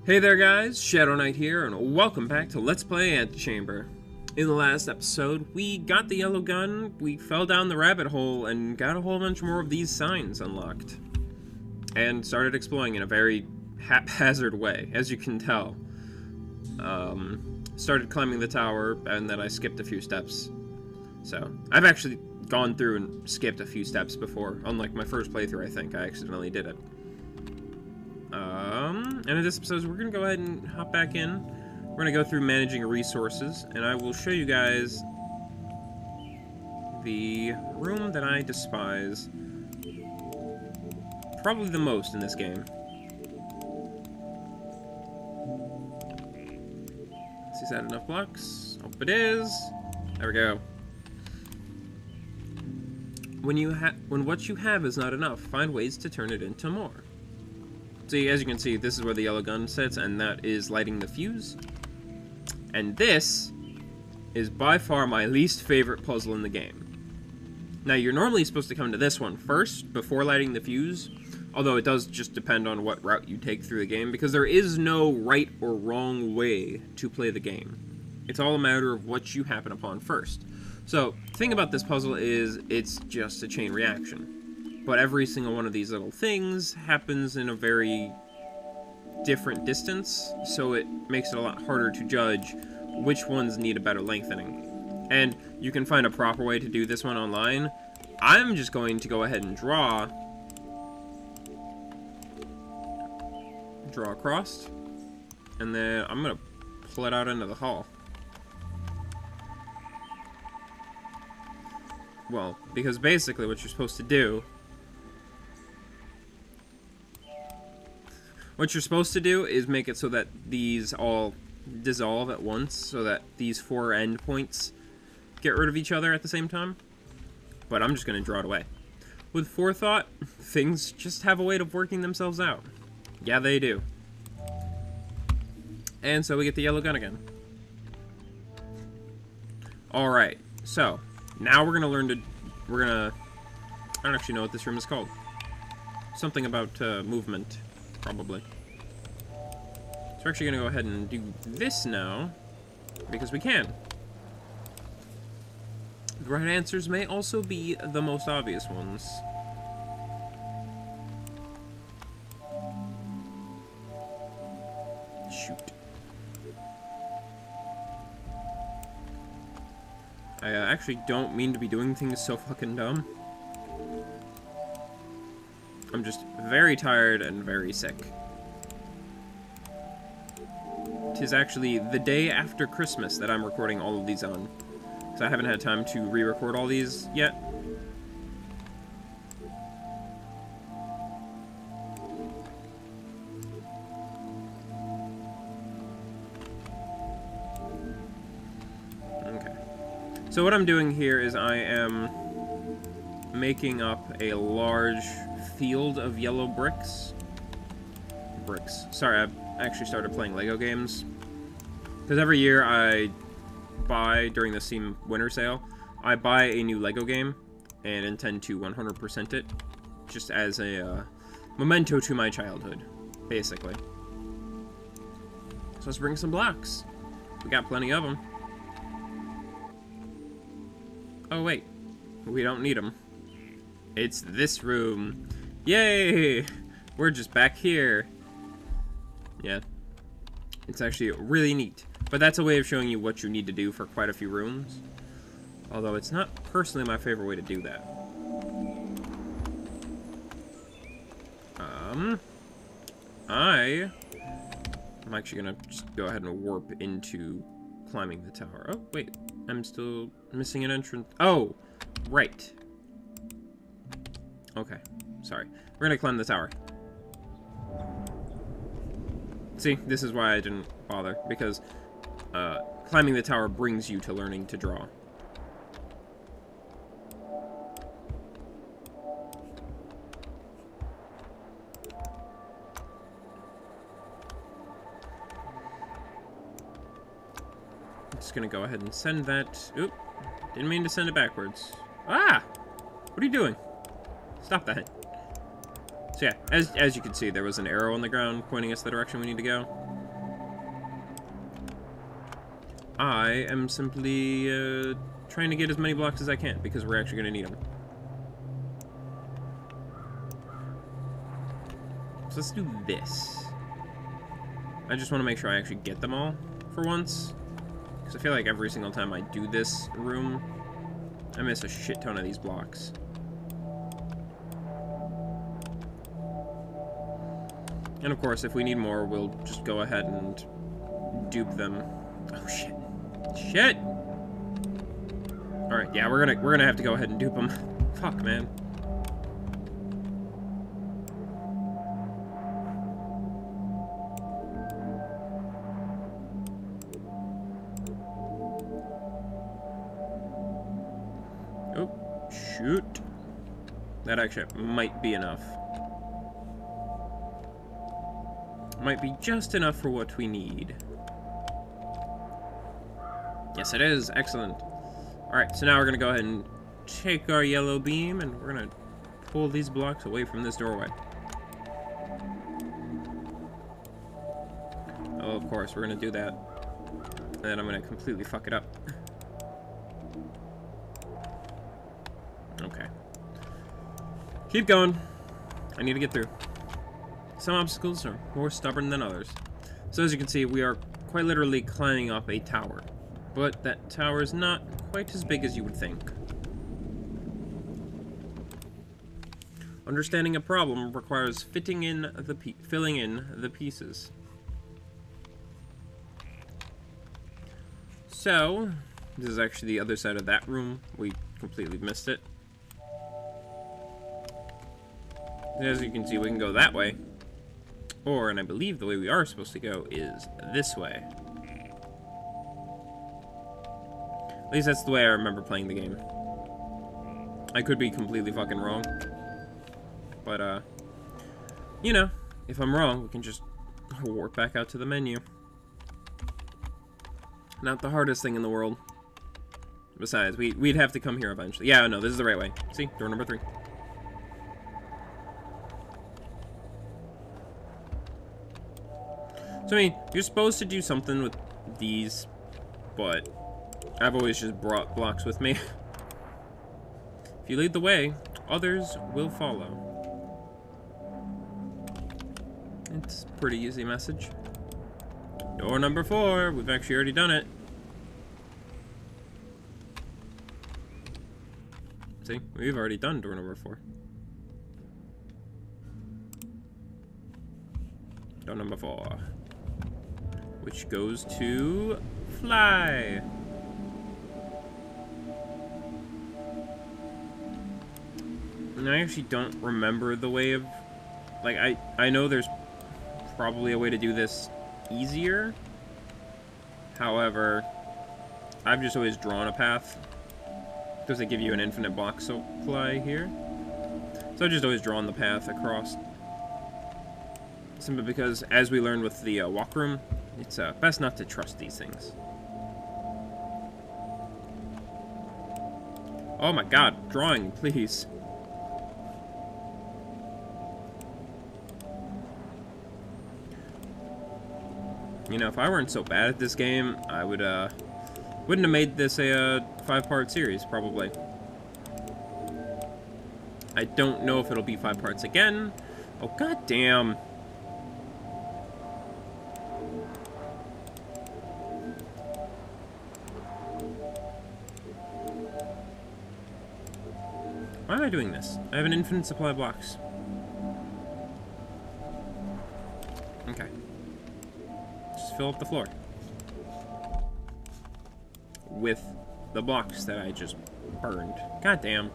Hey there guys, ThtheShadowKnight here, and welcome back to Let's Play Antichamber. In the last episode, we got the yellow gun, we fell down the rabbit hole, and got a whole bunch more of these signs unlocked. And started exploring in a very haphazard way, as you can tell. Started climbing the tower, and then I skipped a few steps. So, I've actually gone through and skipped a few steps before. Unlike my first playthrough, I think, I accidentally did it. And in this episode, we're going to go ahead and hop back in. We're going to go through managing resources, and I will show you guys the room that I despise probably the most in this game. Is that enough blocks? Hope it is. There we go. When what you have is not enough, find ways to turn it into more. See, as you can see, this is where the yellow gun sits, and that is lighting the fuse. And this is by far my least favorite puzzle in the game. Now, you're normally supposed to come to this one first, before lighting the fuse, although it does just depend on what route you take through the game, because there is no right or wrong way to play the game. It's all a matter of what you happen upon first. So, the thing about this puzzle is, it's just a chain reaction. But every single one of these little things happens in a very different distance, so it makes it a lot harder to judge which ones need a better lengthening. And you can find a proper way to do this one online. I'm just going to go ahead and draw across, and then I'm going to pull it out into the hall. Well, because basically what you're supposed to do is make it so that these all dissolve at once, so that these four endpoints get rid of each other at the same time. But I'm just going to draw it away. With forethought, things just have a way of working themselves out. Yeah, they do. And so we get the yellow gun again. Alright, so now we're going to learn to... I don't actually know what this room is called. Something about movement. Probably. So we're actually going to go ahead and do this now, because we can. The right answers may also be the most obvious ones. Shoot. I actually don't mean to be doing things so fucking dumb. I'm just very tired and very sick. 'Tis actually the day after Christmas that I'm recording all of these on, because I haven't had time to re-record all these yet. Okay. So what I'm doing here is I am making up a large field of yellow bricks. Sorry, I actually started playing Lego games. Because every year I buy, during the Steam Winter Sale, I buy a new Lego game and intend to 100% it. Just as a memento to my childhood, basically. So let's bring some blocks. We got plenty of them. Oh wait, we don't need them. It's this room. Yay! We're just back here. Yeah. It's actually really neat. But that's a way of showing you what you need to do for quite a few rooms. Although it's not personally my favorite way to do that. I'm actually gonna just go ahead and warp into climbing the tower. Oh, wait. I'm still missing an entrance. Oh! Right. Okay, sorry. We're gonna climb the tower. See, this is why I didn't bother, because climbing the tower brings you to learning to draw. I'm just gonna go ahead and send that... Oop, didn't mean to send it backwards. Ah! What are you doing? Stop that. So yeah, as you can see, there was an arrow on the ground pointing us the direction we need to go. I am simply trying to get as many blocks as I can, because we're actually going to need them. So let's do this. I just want to make sure I actually get them all for once, because I feel like every single time I do this room, I miss a shit ton of these blocks. And of course, if we need more, we'll just go ahead and dupe them. Oh shit. Shit! Alright, yeah, we're gonna have to go ahead and dupe them. Fuck, man. Oh, shoot. That actually might be enough. Might be just enough for what we need. Yes, it is. Excellent. Alright, so now we're going to go ahead and take our yellow beam, and we're going to pull these blocks away from this doorway. Oh, of course, we're going to do that. And then I'm going to completely fuck it up. Okay. Keep going. I need to get through. Some obstacles are more stubborn than others. So as you can see, we are quite literally climbing up a tower. But that tower is not quite as big as you would think. Understanding a problem requires filling in the pieces. So, this is actually the other side of that room. We completely missed it. As you can see, we can go that way. Or, and I believe the way we are supposed to go is this way. At least that's the way I remember playing the game. I could be completely fucking wrong. But, you know, if I'm wrong, we can just warp back out to the menu. Not the hardest thing in the world. Besides, we'd have to come here eventually. Yeah, no, this is the right way. See? Door number 3. So, I mean, you're supposed to do something with these, but I've always just brought blocks with me. If you lead the way, others will follow. It's a pretty easy message. Door number 4. We've actually already done it. See? We've already done door number 4. Door number 4. Which goes to fly. And I actually don't remember the way of... Like, I know there's probably a way to do this easier. However, I've just always drawn a path. Because they give you an infinite block supply here. So I've just always drawn the path across. Simply because, as we learned with the walk room, it's best not to trust these things. Oh my god, drawing, please. You know, if I weren't so bad at this game, I would, wouldn't have made this a 5-part series, probably. I don't know if it'll be 5 parts again. Oh, god damn. Why am I doing this? I have an infinite supply of blocks. Okay. Just fill up the floor. With the blocks that I just burned. God damn.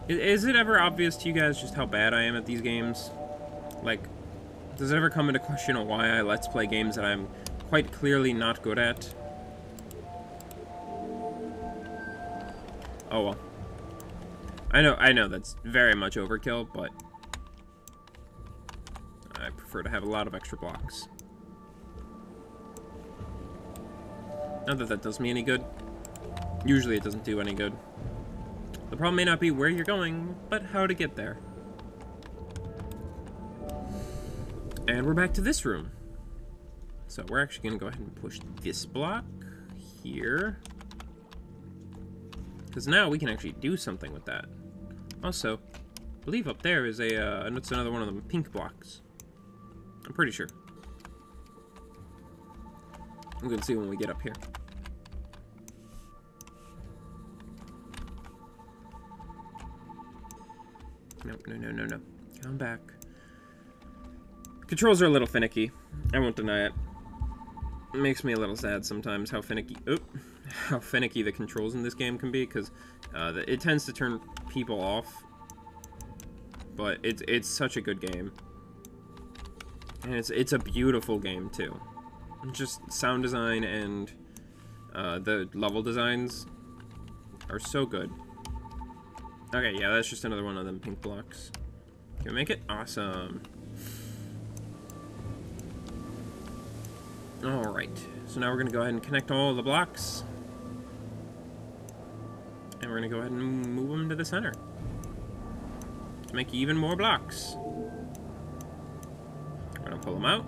Is it ever obvious to you guys just how bad I am at these games? Like, does it ever come into question of why I let's play games that I'm quite clearly not good at? Oh well. I know that's very much overkill, but I prefer to have a lot of extra blocks. Not that that does me any good. Usually it doesn't do any good. The problem may not be where you're going, but how to get there. And we're back to this room. So we're actually going to go ahead and push this block here. Because now we can actually do something with that. Also, I believe up there is it's another one of them pink blocks. I'm pretty sure. We can see when we get up here. No. Come back. Controls are a little finicky. I won't deny it. It makes me a little sad sometimes how finicky the controls in this game can be, because it tends to turn people off. But it's such a good game. And it's a beautiful game too. Just sound design and the level designs are so good. Okay, yeah, that's just another one of them pink blocks. Can we make it? Awesome. Alright, so now we're going to go ahead and connect all the blocks. And we're going to go ahead and move them to the center. To make even more blocks. We're going to pull them out.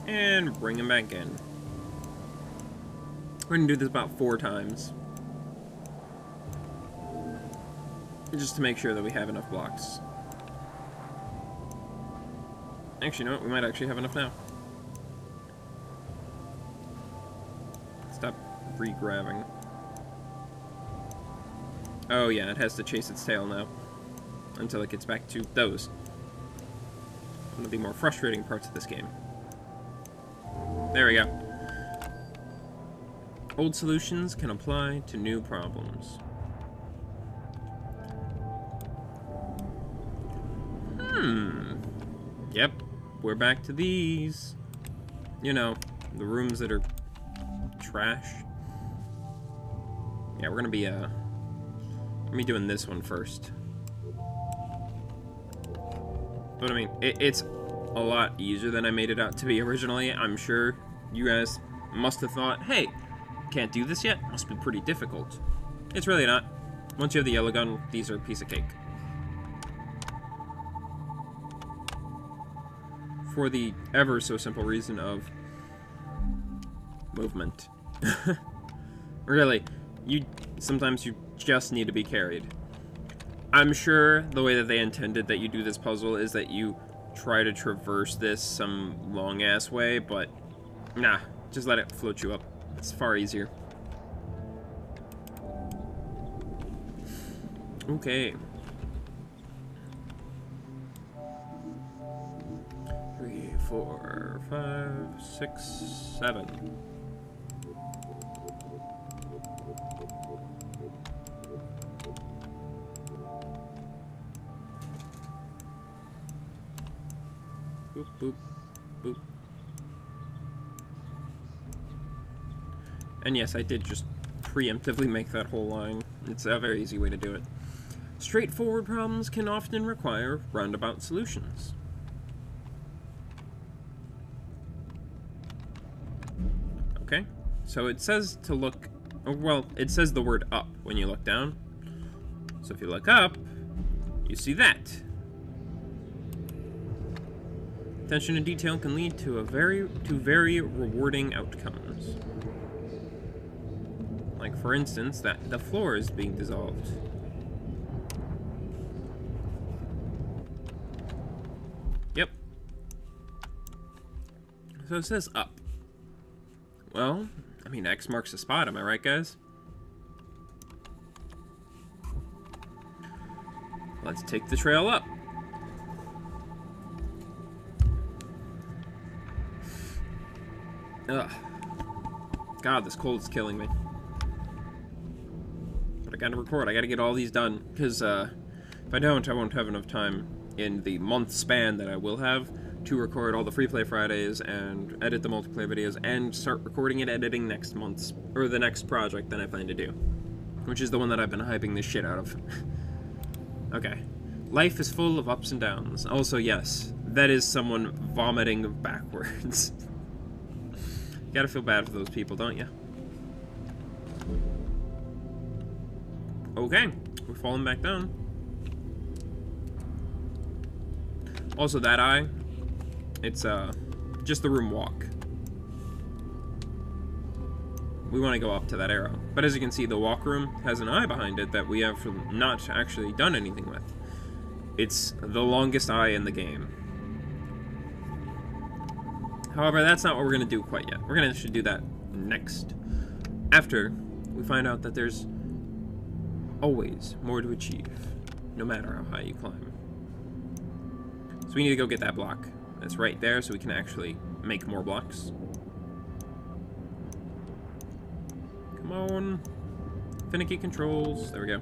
And bring them back in. We're going to do this about 4 times. Just to make sure that we have enough blocks. Actually, you know what? We might actually have enough now. Stop re-grabbing. Oh yeah, it has to chase its tail now. Until it gets back to those. One of the more frustrating parts of this game. There we go. Old solutions can apply to new problems. Yep, we're back to these. You know, the rooms that are trash. Yeah, we're gonna be doing this one first. But I mean, it's a lot easier than I made it out to be originally. I'm sure you guys must have thought, hey, can't do this yet? Must be pretty difficult. It's really not. Once you have the yellow gun, these are a piece of cake. For the ever so simple reason of movement. Really, sometimes you just need to be carried. I'm sure the way that they intended that you do this puzzle is that you try to traverse this some long-ass way, but nah, just let it float you up. It's far easier. Okay. 3, 4, 5, 6, 7. Boop, boop, boop. And yes, I did just preemptively make that whole line. It's a very easy way to do it. Straightforward problems can often require roundabout solutions. Okay, so it says to look, well, it says the word up when you look down. So if you look up, you see that. Attention to detail can lead to very rewarding outcomes. Like, for instance, that the floor is being dissolved. Yep. So it says up. Well, I mean, X marks the spot, am I right, guys? Let's take the trail up. Ugh. God, this cold is killing me. But I gotta record. I gotta get all these done. Because if I don't, I won't have enough time in the month span that I will have to record all the Free Play Fridays and edit the multiplayer videos and start recording and editing next month's, or the next project that I plan to do. Which is the one that I've been hyping the shit out of. Okay. Life is full of ups and downs. Also, yes, that is someone vomiting backwards. You gotta feel bad for those people, don't you? Okay, we're falling back down. Also, that eye, it's just the room walk. We want to go up to that arrow. But as you can see, the walk room has an eye behind it that we have not actually done anything with. It's the longest eye in the game. However, that's not what we're going to do quite yet. We're going to actually do that next. After we find out that there's always more to achieve, no matter how high you climb. So we need to go get that block. That's right there, so we can actually make more blocks. Come on. Finicky controls. There we go.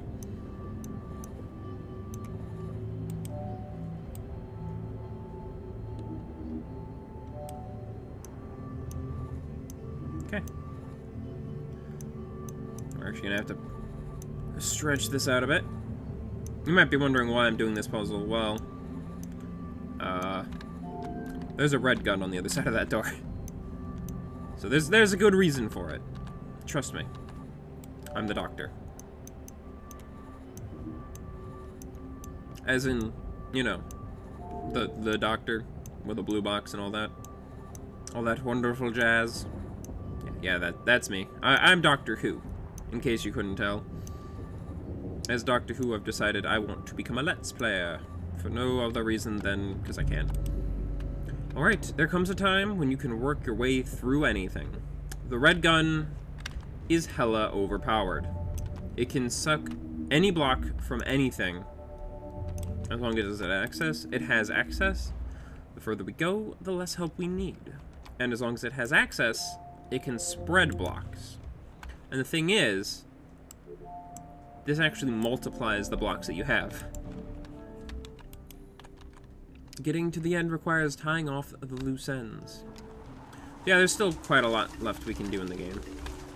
Okay. We're actually gonna have to stretch this out a bit. You might be wondering why I'm doing this puzzle. Well, there's a red gun on the other side of that door. So there's a good reason for it. Trust me. I'm the doctor. As in, you know, the doctor with a blue box and all that. All that wonderful jazz. Yeah, that's me. I'm Doctor Who, in case you couldn't tell. As Doctor Who, I've decided I want to become a Let's Player. For no other reason than because I can. Alright, there comes a time when you can work your way through anything. The red gun is hella overpowered. It can suck any block from anything. As long as it has access. The further we go, the less help we need. And as long as it has access, it can spread blocks. And the thing is, this actually multiplies the blocks that you have. Getting to the end requires tying off the loose ends. Yeah, there's still quite a lot left we can do in the game.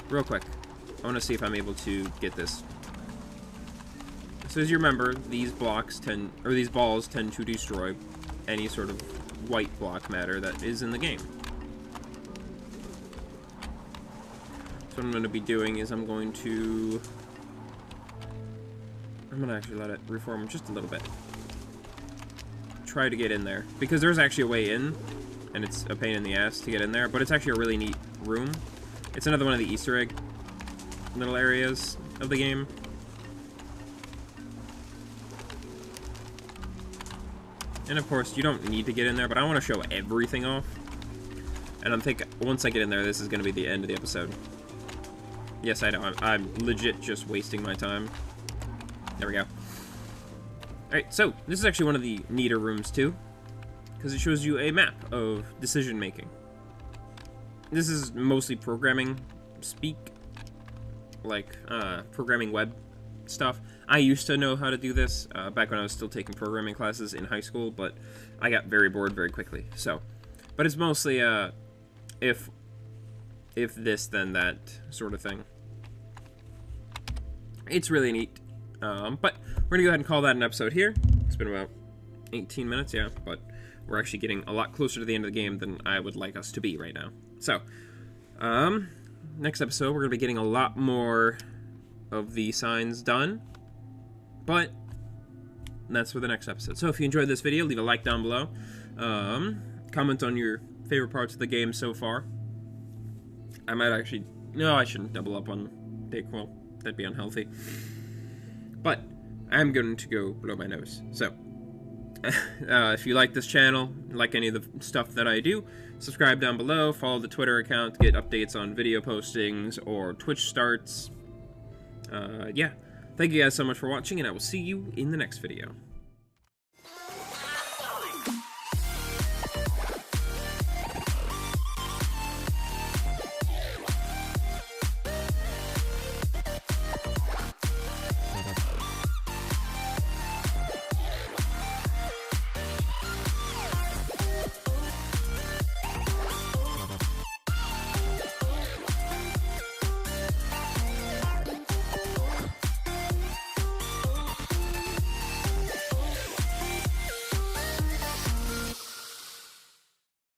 Real quick, I want to see if I'm able to get this. So as you remember, these balls tend to destroy any sort of white block matter that is in the game. So what I'm going to be doing is I'm going to actually let it reform just a little bit. Try to get in there. Because there's actually a way in, and it's a pain in the ass to get in there, but it's actually a really neat room. It's another one of the Easter egg little areas of the game. And of course, you don't need to get in there, but I want to show everything off. And I'm thinking, once I get in there, this is going to be the end of the episode. Yes, I know, I'm legit just wasting my time. There we go. Alright, so, this is actually one of the neater rooms, too. Because it shows you a map of decision-making. This is mostly programming speak. Like, programming web stuff. I used to know how to do this back when I was still taking programming classes in high school, but I got very bored very quickly. So, but it's mostly, if this, then that sort of thing. It's really neat. But we're going to go ahead and call that an episode here. It's been about 18 minutes, yeah, but we're actually getting a lot closer to the end of the game than I would like us to be right now. So, next episode, we're going to be getting a lot more of the signs done, but that's for the next episode. So if you enjoyed this video, leave a like down below. Comment on your favorite parts of the game so far. I might actually... No, I shouldn't double up on Dayquil. That'd be unhealthy. But I'm going to go blow my nose. So, if you like this channel, like any of the stuff that I do, subscribe down below, follow the Twitter account to get updates on video postings or Twitch starts. Yeah. Thank you guys so much for watching, and I will see you in the next video.